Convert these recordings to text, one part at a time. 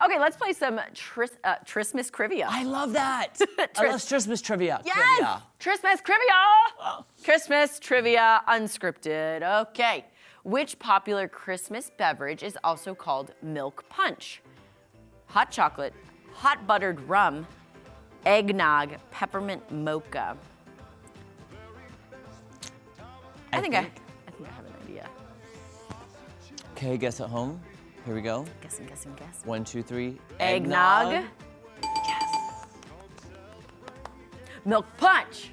Okay, let's play some Christmas trivia. I love that. I love Christmas trivia. Yes! Trivia. Christmas trivia! Oh. Christmas trivia unscripted. Okay. Which popular Christmas beverage is also called milk punch? Hot chocolate, hot buttered rum, eggnog, peppermint mocha. I think I have an idea. Okay, guess at home. Here we go. Guessing. 1, 2, 3. Eggnog. Yes. Milk punch.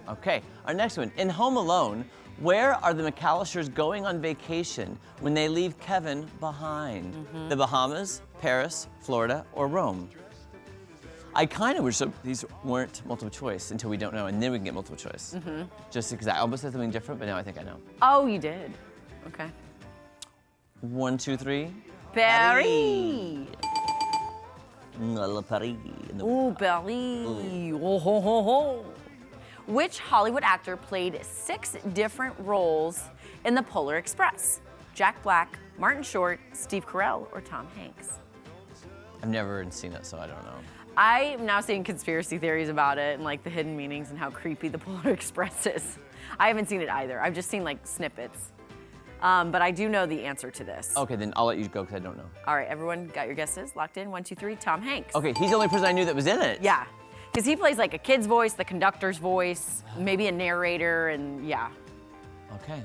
Okay, our next one. In Home Alone, where are the McAllisters going on vacation when they leave Kevin behind? The Bahamas, Paris, Florida, or Rome? I kind of wish these weren't multiple choice until we don't know, and then we can get multiple choice. Just because I almost said something different, but now I think I know. Oh, you did. Okay. 1, 2, 3. Paris. Paris. Ooh, Paris. Oh, ho, ho, ho. Which Hollywood actor played 6 different roles in The Polar Express? Jack Black, Martin Short, Steve Carell, or Tom Hanks? I've never seen it, so I don't know. I'm now seeing conspiracy theories about it and like the hidden meanings and how creepy The Polar Express is. I haven't seen it either. I've just seen like snippets. But I do know the answer to this. Okay, then I'll let you go because I don't know. All right, everyone got your guesses locked in? 1, 2, 3, Tom Hanks. Okay, he's the only person I knew that was in it. Yeah, because he plays like a kid's voice, the conductor's voice, maybe a narrator, and yeah. Okay.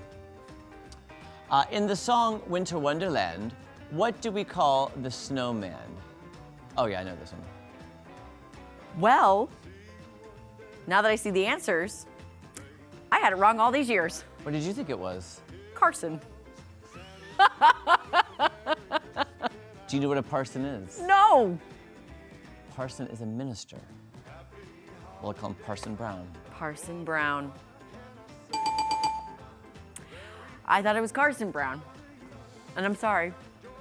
In the song Winter Wonderland, what do we call the snowman? Oh yeah, I know this one. Well, now that I see the answers, I had it wrong all these years. What did you think it was? Carson. Do you know what a parson is? No. Parson is a minister. We'll call him Parson Brown. Parson Brown. I thought it was Carson Brown. And I'm sorry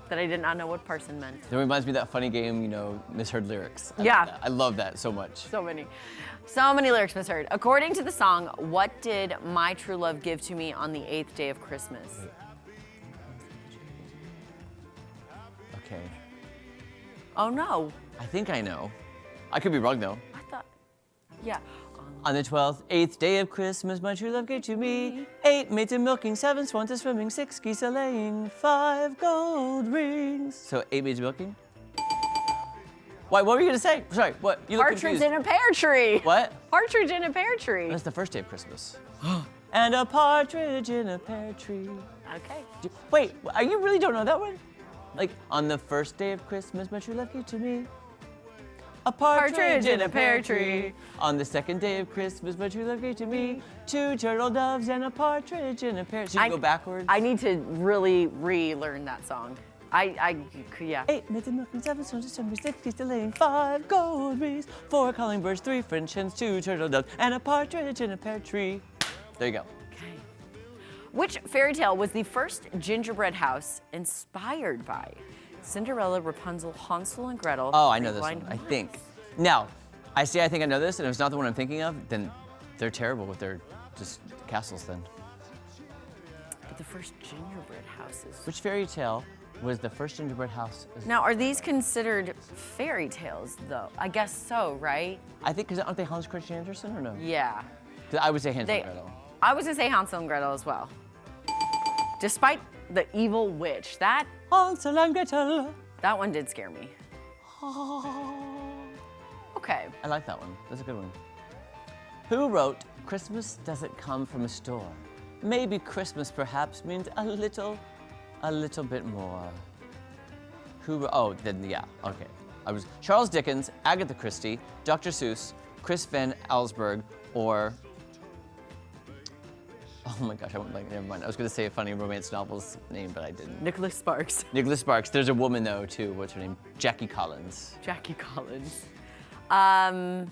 that I did not know what parson meant. That reminds me of that funny game, you know, misheard lyrics. Yeah. I love that so much. So many lyrics misheard. According to the song, what did my true love give to me on the 8th day of Christmas? Okay. Oh no. I think I know. I could be wrong though. I thought, yeah. On the 12th, 8th day of Christmas, my true love gave to me 8 maids a milking, 7 swans a swimming, 6 geese a laying, 5 gold rings. So 8 maids a milking? Why, what were you gonna say? Sorry, what? You look Partridge confused. in a pear tree. What? Partridge in a pear tree. That's the first day of Christmas. And a partridge in a pear tree. Okay. Wait, you really don't know that one? Like, on the first day of Christmas, my true love gave to me a partridge in a pear tree. On the second day of Christmas, my true love gave to me 2 turtle doves and a partridge in a pear. So you go backwards? I need to really relearn that song. Yeah. 8 maids a milking, 7 swans a swimming, 6 geese a laying, 5 gold rings, 4 calling birds, 3 French hens, 2 turtle doves, and a partridge in a pear tree. There you go. Okay. Which fairy tale was the first gingerbread house inspired by? Cinderella, Rapunzel, Hansel and Gretel. Oh, I know this Blind one, I Mice. think. Now, I think I know this, and if it's not the one I'm thinking of, then they're terrible with their just castles then. But the first gingerbread houses. Which fairy tale was the first gingerbread house? Now, are these considered fairy tales, though? I guess so, right? I think, because aren't they Hans Christian Andersen, or no? Yeah. I would say Hansel and Gretel. I was gonna say Hansel and Gretel as well. Despite the evil witch, that Hansel and Gretel. That one did scare me. Okay. I like that one. That's a good one. Who wrote Christmas Doesn't Come from a Store? Maybe Christmas perhaps means a little bit more. Oh, then yeah, okay. I was Charles Dickens, Agatha Christie, Dr. Seuss, Chris Van Allsburg, or oh my gosh, I went blank. Never mind. I was going to say a funny romance novel's name, but I didn't. Nicholas Sparks. Nicholas Sparks. There's a woman though too. What's her name? Jackie Collins. Jackie Collins. I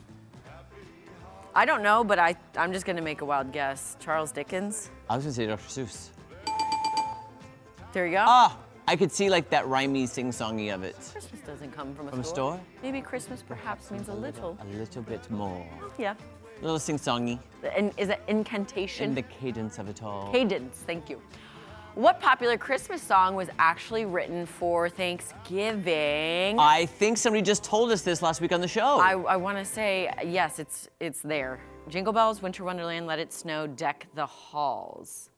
don't know, but I'm just gonna make a wild guess. Charles Dickens. I was going to say Dr. Seuss. There you go. Ah, I could see like that rhymey, sing-songy of it. Christmas doesn't come from a From a store. store? Maybe Christmas perhaps means a little. A little bit more. Yeah. A little sing-songy. And is it incantation? In the cadence of it all. Cadence, thank you. What popular Christmas song was actually written for Thanksgiving? I think somebody just told us this last week on the show. I want to say, yes, it's there. Jingle Bells, Winter Wonderland, Let It Snow, Deck the Halls.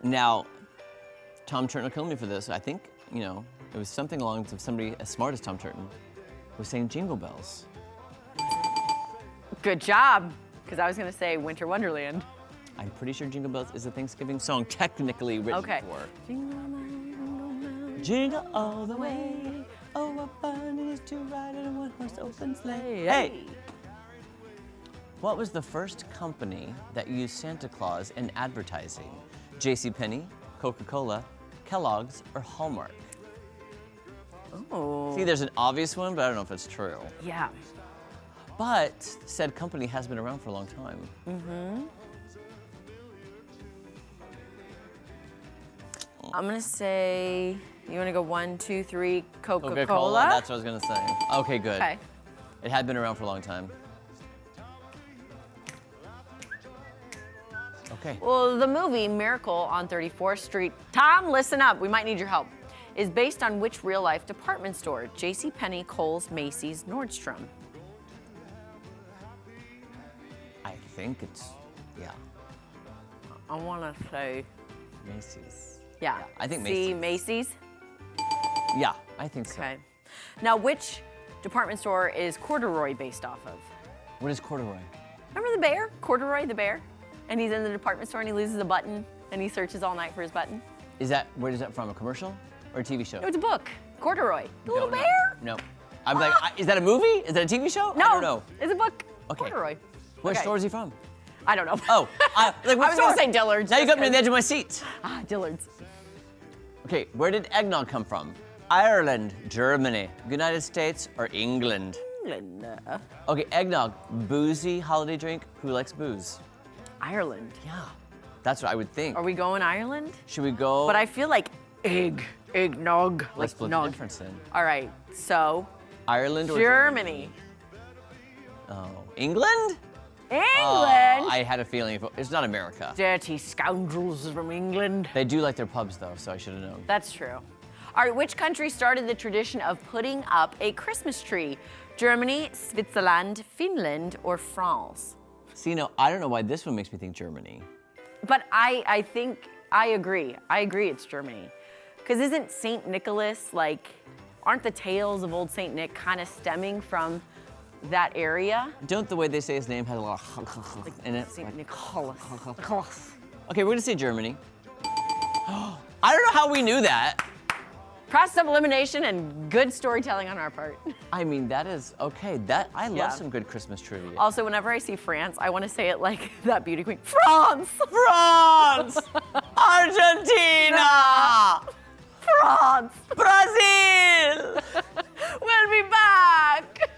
Now, Tom Turton will kill me for this. I think, it was something along with somebody as smart as Tom Turton was saying Jingle Bells. Good job, because I was going to say Winter Wonderland. I'm pretty sure Jingle Bells is a Thanksgiving song technically written for. Jingle all the way. Oh, what fun it is to ride in a one-horse open sleigh. Hey! What was the first company that used Santa Claus in advertising? JCPenney, Coca-Cola, Kellogg's, or Hallmark? Oh. See, there's an obvious one, but I don't know if it's true. Yeah. But said company has been around for a long time. Mm-hmm. I'm gonna say, you wanna go 1, 2, 3, Coca-Cola? Coca-Cola, that's what I was gonna say. Okay, good. Okay. It had been around for a long time. Okay. Well, the movie Miracle on 34th Street, Tom, listen up, we might need your help, is based on which real-life department store? JCPenney, Kohl's, Macy's, Nordstrom. I think it's, yeah, I wanna say, Macy's. yeah. I think See, Macy's. Macy's? Yeah, I think so. Okay. Now, which department store is Corduroy based off of? What is corduroy? Remember the bear? Corduroy the bear? And he's in the department store and he loses a button and he searches all night for his button. Where is that from, a commercial or a TV show? No, it's a book. Corduroy. The little No. bear? No. I'm like, is that a movie? Is that a TV show? No. I don't know. It's a book. Okay. Corduroy. What Okay. store is he from? I don't know. Oh, like what I was gonna store? say Dillard's. Now you just got me on the 'cause- edge of my seat. Ah, Dillard's. Okay, where did eggnog come from? Ireland, Germany, United States, or England? England. Okay, eggnog, boozy holiday drink. Who likes booze? Ireland. Yeah, that's what I would think. Are we going Ireland? Should we go? But I feel like eggnog. Let's Like split the nog. difference then. All right, so Ireland or Germany. Oh, England? England. Oh, I had a feeling it's not America. Dirty scoundrels from England. They do like their pubs though, so I should have known. That's true. All right, which country started the tradition of putting up a Christmas tree? Germany, Switzerland, Finland, or France? See, I don't know why this one makes me think Germany. But I think, I agree. I agree it's Germany. Because isn't St. Nicholas, aren't the tales of old St. Nick kind of stemming from that area? Don't the way they say his name has a lot of in it? St. Nicholas. Okay, we're gonna say Germany. I don't know how we knew that. Process of elimination and good storytelling on our part. I mean, that is, okay, I love Yeah. some good Christmas trivia. Also, whenever I see France, I want to say it like that beauty queen. France! France! Argentina! France! Brazil! We'll be back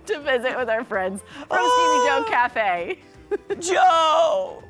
to visit with our friends from Stevie Joe Cafe. Joe!